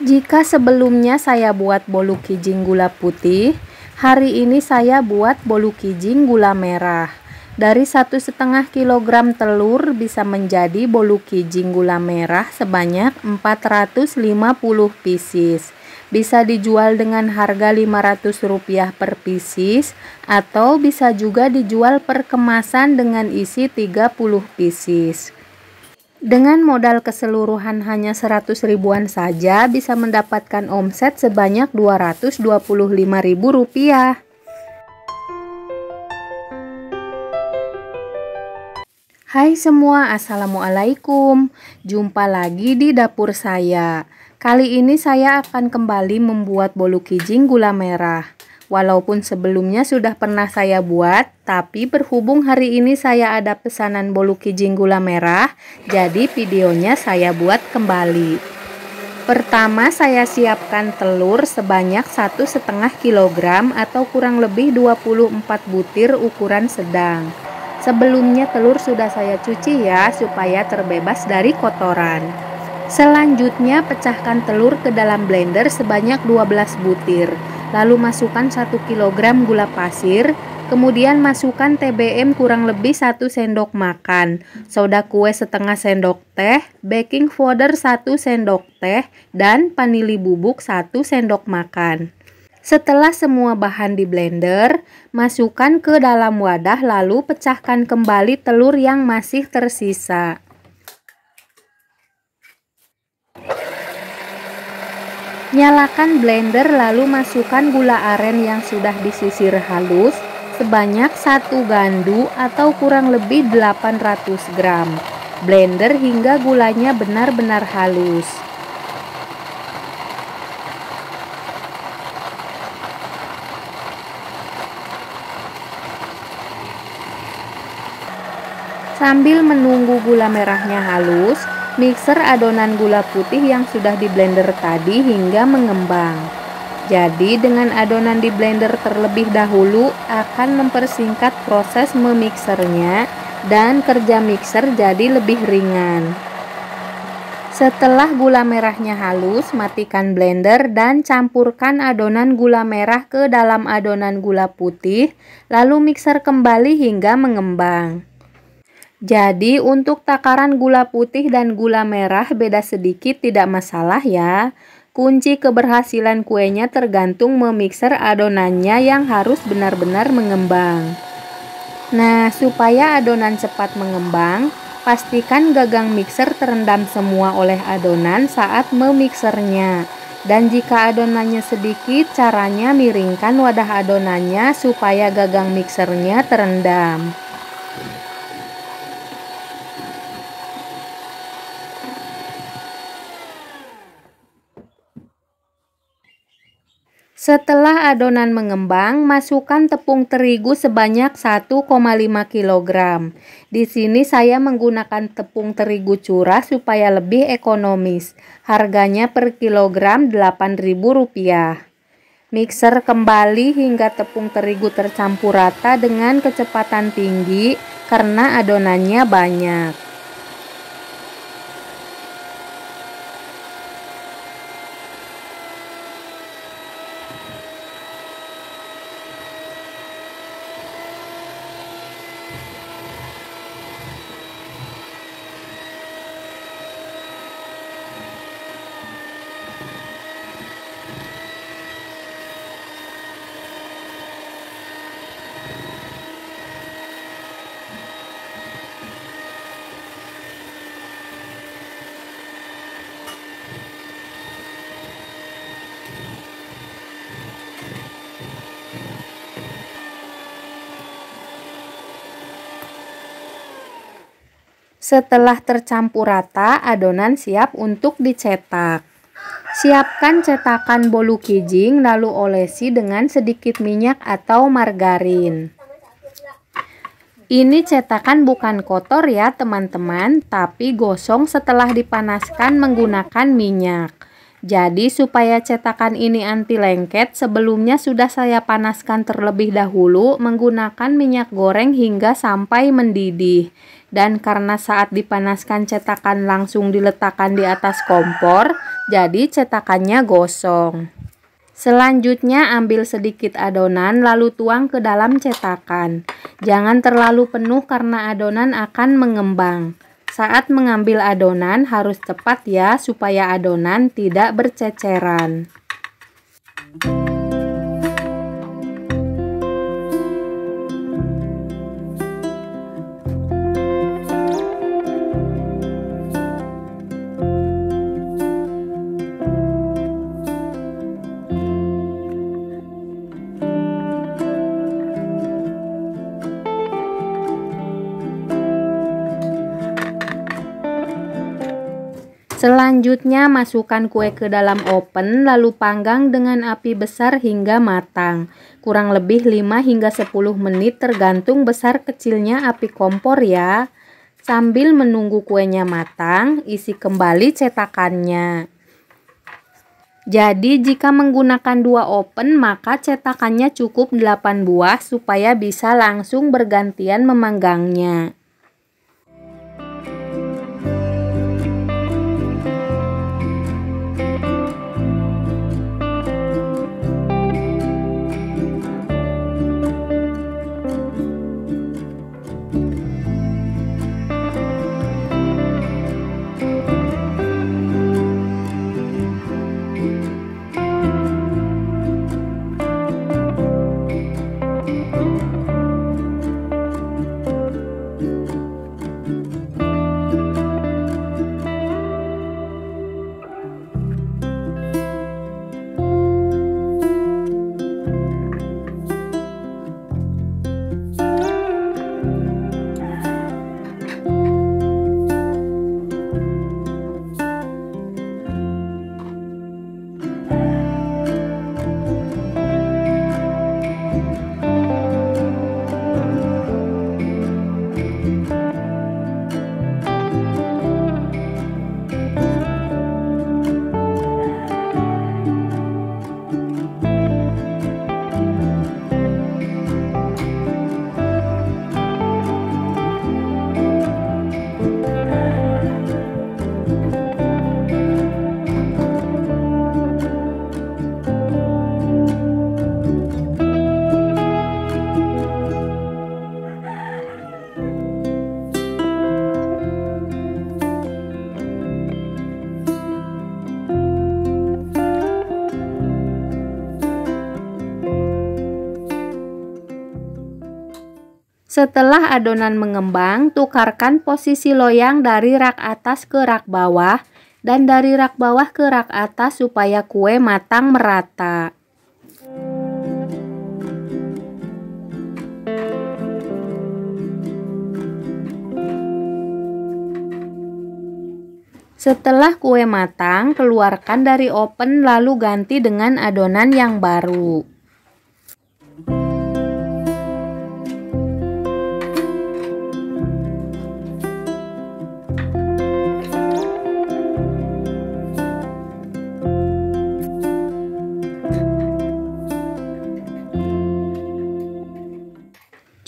Jika sebelumnya saya buat bolu kijing gula putih, hari ini saya buat bolu kijing gula merah. Dari 1,5 kg telur bisa menjadi bolu kijing gula merah sebanyak 450 pieces. Bisa dijual dengan harga Rp500 per pieces atau bisa juga dijual per kemasan dengan isi 30 pieces. Dengan modal keseluruhan hanya 100 ribuan saja bisa mendapatkan omset sebanyak Rp225.000. Hai semua, assalamualaikum. Jumpa lagi di dapur saya. Kali ini saya akan kembali membuat bolu kijing gula merah. Walaupun sebelumnya sudah pernah saya buat, tapi berhubung hari ini saya ada pesanan bolu kijing gula merah, jadi videonya saya buat kembali. Pertama saya siapkan telur sebanyak 1,5 kg atau kurang lebih 24 butir ukuran sedang. Sebelumnya telur sudah saya cuci ya, supaya terbebas dari kotoran. Selanjutnya pecahkan telur ke dalam blender sebanyak 12 butir. Lalu masukkan 1 kg gula pasir, kemudian masukkan TBM kurang lebih 1 sendok makan, soda kue setengah sendok teh, baking powder 1 sendok teh, dan vanili bubuk 1 sendok makan. Setelah semua bahan di blender, masukkan ke dalam wadah lalu pecahkan kembali telur yang masih tersisa. Nyalakan blender lalu masukkan gula aren yang sudah disisir halus sebanyak 1 gandu atau kurang lebih 800 gram. Blender hingga gulanya benar-benar halus. Sambil menunggu gula merahnya halus, mixer adonan gula putih yang sudah di blender tadi hingga mengembang. Jadi dengan adonan di blender terlebih dahulu akan mempersingkat proses memixernya dan kerja mixer jadi lebih ringan. Setelah gula merahnya halus, matikan blender dan campurkan adonan gula merah ke dalam adonan gula putih, lalu mixer kembali hingga mengembang. Jadi untuk takaran gula putih dan gula merah beda sedikit tidak masalah ya. Kunci keberhasilan kuenya tergantung memixer adonannya yang harus benar-benar mengembang. Nah, supaya adonan cepat mengembang, pastikan gagang mixer terendam semua oleh adonan saat memixernya. Dan jika adonannya sedikit, caranya miringkan wadah adonannya supaya gagang mixernya terendam. Setelah adonan mengembang, masukkan tepung terigu sebanyak 1,5 kg. Di sini saya menggunakan tepung terigu curah supaya lebih ekonomis. Harganya per kilogram Rp8.000. Mixer kembali hingga tepung terigu tercampur rata dengan kecepatan tinggi karena adonannya banyak. Setelah tercampur rata, adonan siap untuk dicetak. Siapkan cetakan bolu kijing lalu olesi dengan sedikit minyak atau margarin. Ini cetakan bukan kotor ya teman-teman, tapi gosong setelah dipanaskan menggunakan minyak. Jadi supaya cetakan ini anti lengket, sebelumnya sudah saya panaskan terlebih dahulu menggunakan minyak goreng hingga sampai mendidih. Dan karena saat dipanaskan cetakan langsung diletakkan di atas kompor, jadi cetakannya gosong. Selanjutnya ambil sedikit adonan lalu tuang ke dalam cetakan. Jangan terlalu penuh karena adonan akan mengembang. Saat mengambil adonan harus cepat ya supaya adonan tidak berceceran. Selanjutnya masukkan kue ke dalam oven lalu panggang dengan api besar hingga matang. Kurang lebih 5 hingga 10 menit tergantung besar kecilnya api kompor ya. Sambil menunggu kuenya matang, isi kembali cetakannya. Jadi jika menggunakan 2 oven maka cetakannya cukup 8 buah supaya bisa langsung bergantian memanggangnya. Setelah adonan mengembang, tukarkan posisi loyang dari rak atas ke rak bawah dan dari rak bawah ke rak atas supaya kue matang merata. Setelah kue matang, keluarkan dari oven lalu ganti dengan adonan yang baru.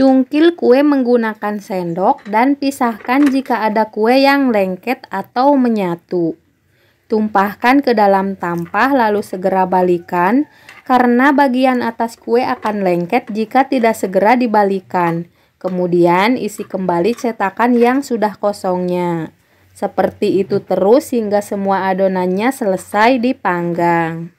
Cungkil kue menggunakan sendok dan pisahkan jika ada kue yang lengket atau menyatu. Tumpahkan ke dalam tampah lalu segera balikan karena bagian atas kue akan lengket jika tidak segera dibalikan. Kemudian isi kembali cetakan yang sudah kosongnya. Seperti itu terus hingga semua adonannya selesai dipanggang.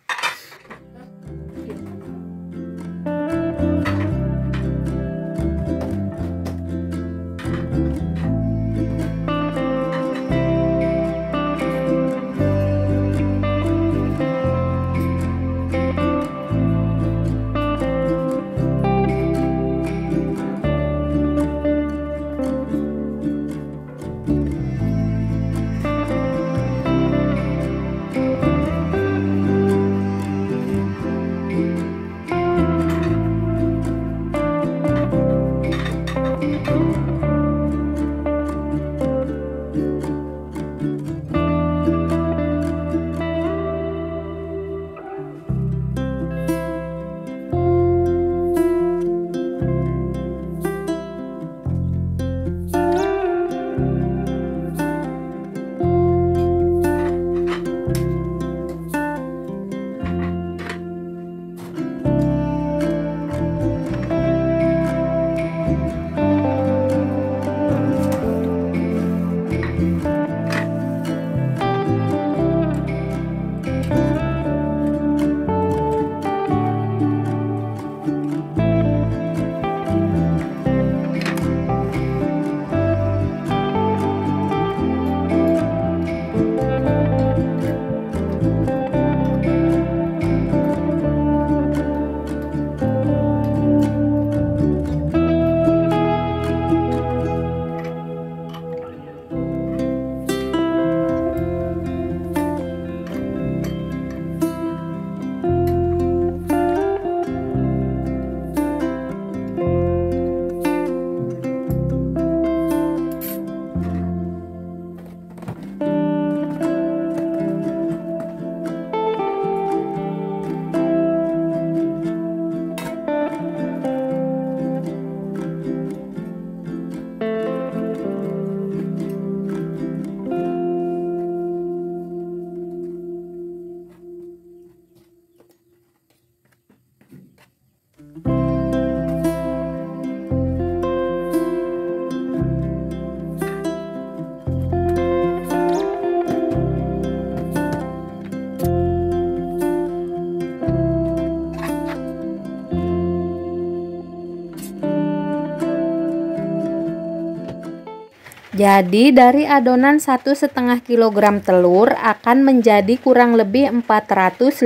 Jadi dari adonan 1,5 kg telur akan menjadi kurang lebih 450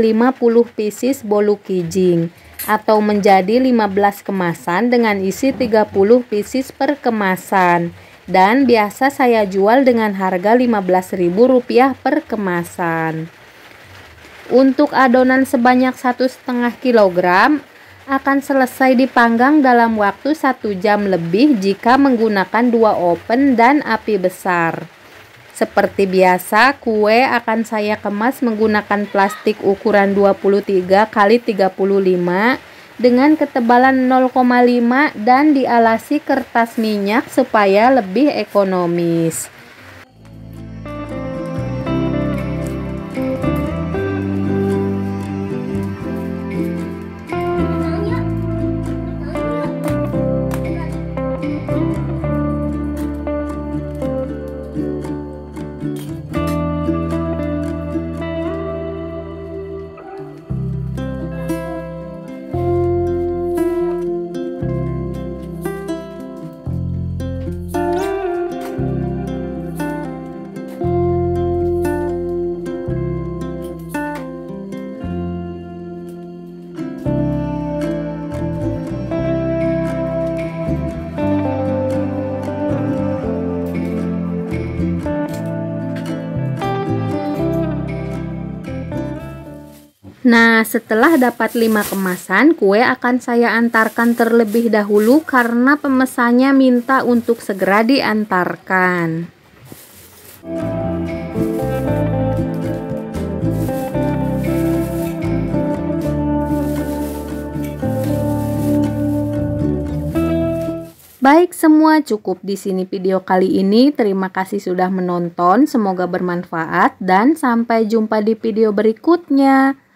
pieces bolu kijing atau menjadi 15 kemasan dengan isi 30 pieces per kemasan. Dan biasa saya jual dengan harga Rp15.000 per kemasan. Untuk adonan sebanyak 1,5 kg akan selesai dipanggang dalam waktu 1 jam lebih jika menggunakan 2 oven dan api besar. Seperti biasa, kue akan saya kemas menggunakan plastik ukuran 23 x 35 dengan ketebalan 0,5 dan dialasi kertas minyak supaya lebih ekonomis. Nah, setelah dapat 5 kemasan, kue akan saya antarkan terlebih dahulu karena pemesannya minta untuk segera diantarkan. Baik semua, cukup di sini video kali ini. Terima kasih sudah menonton, semoga bermanfaat dan sampai jumpa di video berikutnya.